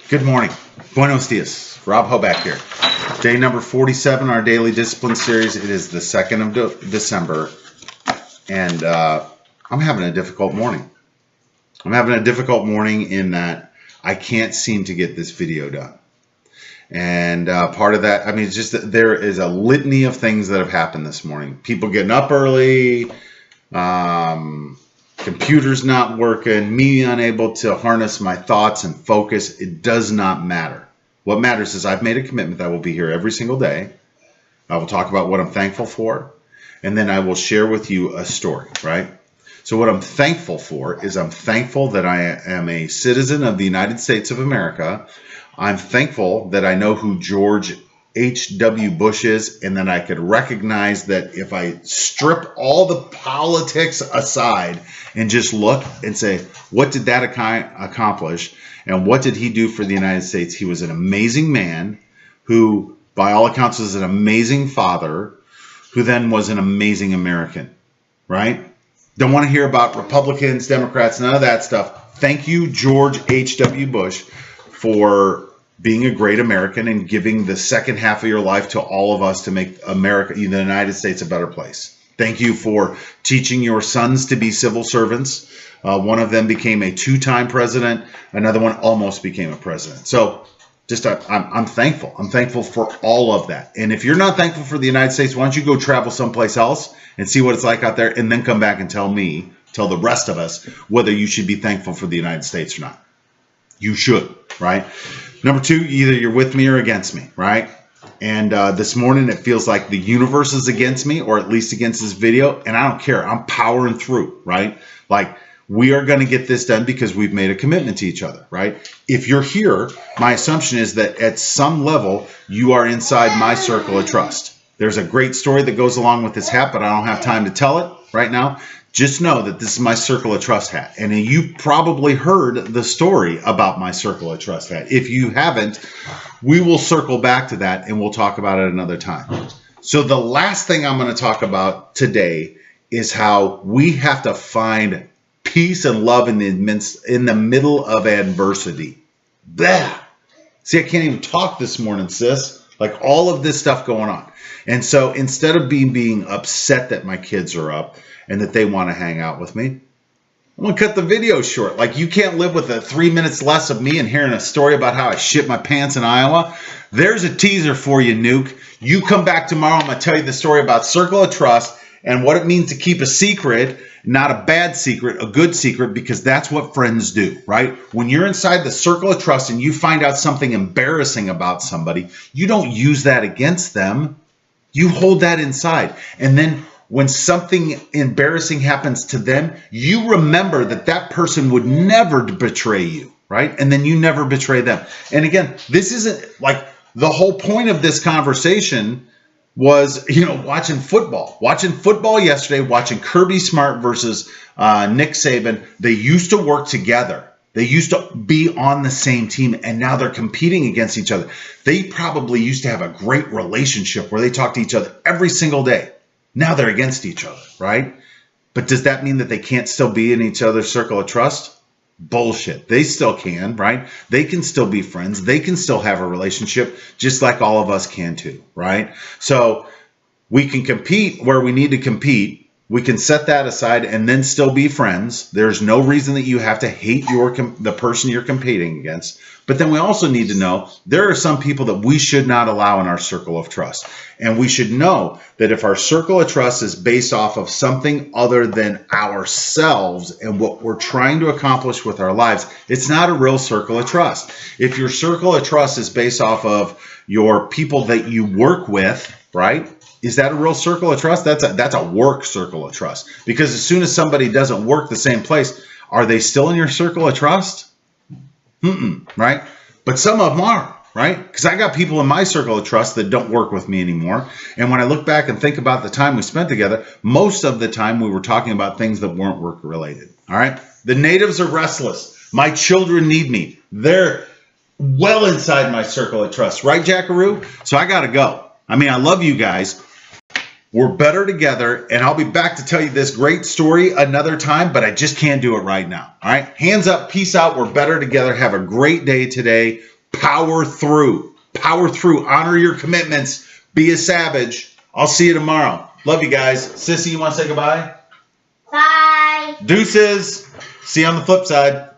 Good morning. Buenos dias. Rob Hoback here. Day number 47, our daily discipline series. It is the 2nd of December, and I'm having a difficult morning. I'm having a difficult morning in that I can't seem to get this video done. And part of that, it's just that there is a litany of things that have happened this morning. People getting up early, computers not working, me unable to harness my thoughts and focus. It does not matter. What matters is I've made a commitment that I will be here every single day. I will talk about what I'm thankful for, and then I will share with you a story, right? So what I'm thankful for is I'm thankful that I am a citizen of the United States of America. I'm thankful that I know who George H.W. Bush is, and that I could recognize that if I strip all the politics aside and just look and say, what did that accomplish, and what did he do for the United States? He was an amazing man who, by all accounts, was an amazing father who then was an amazing American, right? Don't want to hear about Republicans, Democrats, none of that stuff. Thank you, George H.W. Bush, for being a great American and giving the second half of your life to all of us to make America, the United States, a better place. Thank you for teaching your sons to be civil servants. One of them became a 2-time president. Another one almost became a president. So just I'm thankful. I'm thankful for all of that. And if you're not thankful for the United States, why don't you go travel someplace else and see what it's like out there, and then come back and tell the rest of us whether you should be thankful for the United States or not. You should, right? Number 2, either you're with me or against me, right? And this morning it feels like the universe is against me, or at least against this video, and I don't care. I'm powering through, right? Like, we are going to get this done because we've made a commitment to each other, right? If you're here, my assumption is that at some level you are inside my circle of trust. There's a great story that goes along with this hat, but I don't have time to tell it right now. Just know that this is my Circle of Trust hat. And you probably heard the story about my Circle of Trust hat. If you haven't, we will circle back to that and we'll talk about it another time. So the last thing I'm going to talk about today is how we have to find peace and love in the middle of adversity. Blah. See, I can't even talk this morning, sis. Like, all of this stuff going on. And so instead of being upset that my kids are up and that they want to hang out with me, I'm going to cut the video short. Like, you can't live with 3 minutes less of me and hearing a story about how I shit my pants in Iowa. There's a teaser for you, Nuke. You come back tomorrow, I'm going to tell you the story about Circle of Trust and what it means to keep a secret, not a bad secret, a good secret, because that's what friends do, right? When you're inside the Circle of Trust and you find out something embarrassing about somebody, you don't use that against them. You hold that inside. And then when something embarrassing happens to them, you remember that that person would never betray you, right? And then you never betray them. And again, this isn't like the whole point of this conversation was, watching football. Watching football yesterday, watching Kirby Smart versus Nick Saban. They used to work together. They used to be on the same team, and now they're competing against each other. They probably used to have a great relationship where they talk to each other every single day. Now they're against each other, right? But does that mean that they can't still be in each other's circle of trust? Bullshit. They still can, right? They can still be friends. They can still have a relationship just like all of us can too, right? So we can compete where we need to compete. We can set that aside and then still be friends. There's no reason that you have to hate the person you're competing against. But then we also need to know there are some people that we should not allow in our circle of trust. And we should know that if our circle of trust is based off of something other than ourselves and what we're trying to accomplish with our lives, it's not a real circle of trust. If your circle of trust is based off of your people that you work with, right? Is that a real circle of trust? That's a work circle of trust. Because as soon as somebody doesn't work the same place, are they still in your circle of trust? Right? But some of them are, right? Because I got people in my circle of trust that don't work with me anymore. And when I look back and think about the time we spent together, most of the time we were talking about things that weren't work related. All right? The natives are restless. My children need me. They're well inside my circle of trust. Right, Jackaroo? So I got to go. I love you guys. We're better together, and I'll be back to tell you this great story another time, but I just can't do it right now. All right? Hands up, peace out. We're better together. Have a great day today. Power through. Power through. Honor your commitments. Be a savage. I'll see you tomorrow. Love you guys. Sissy, you want to say goodbye? Bye. Deuces. See you on the flip side.